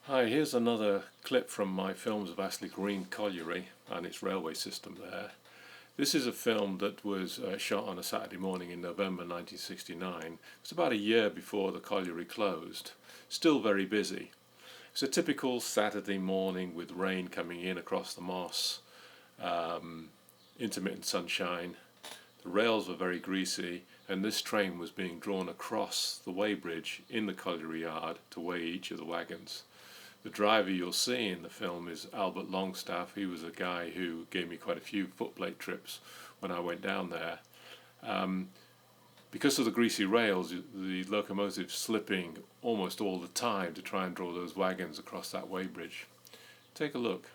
Hi, here's another clip from my films of Astley Green Colliery and its railway system there. This is a film that was shot on a Saturday morning in November 1969. It's about a year before the colliery closed. Still very busy. It's a typical Saturday morning with rain coming in across the moss, intermittent sunshine. The rails were very greasy, and this train was being drawn across the weighbridge in the colliery yard to weigh each of the wagons. The driver you'll see in the film is Albert Longstaff. He was a guy who gave me quite a few footplate trips when I went down there. Because of the greasy rails, the locomotive slipping almost all the time to try and draw those wagons across that weighbridge. Take a look.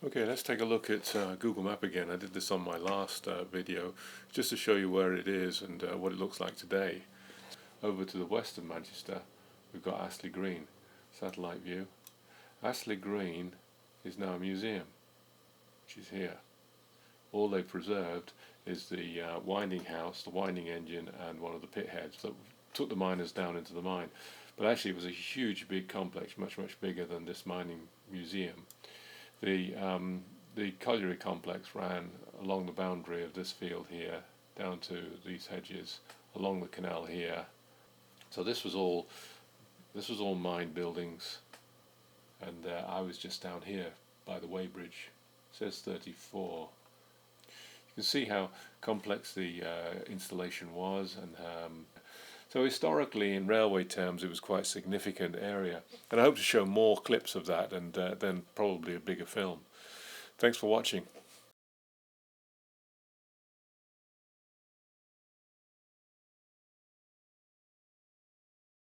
Okay, let's take a look at Google Map again. I did this on my last video just to show you where it is and what it looks like today. Over to the west of Manchester, we've got Astley Green, satellite view. Astley Green is now a museum, which is here. All they've preserved is the winding house, the winding engine, and one of the pit heads that took the miners down into the mine. But actually it was a huge, big complex, much, much bigger than this mining museum. The colliery complex ran along the boundary of this field here, down to these hedges, along the canal here. So this was all mine buildings, and I was just down here by the weighbridge. It says 34. You can see how complex the installation was, and so historically, in railway terms, it was quite a significant area. And I hope to show more clips of that, and then probably a bigger film. Thanks for watching.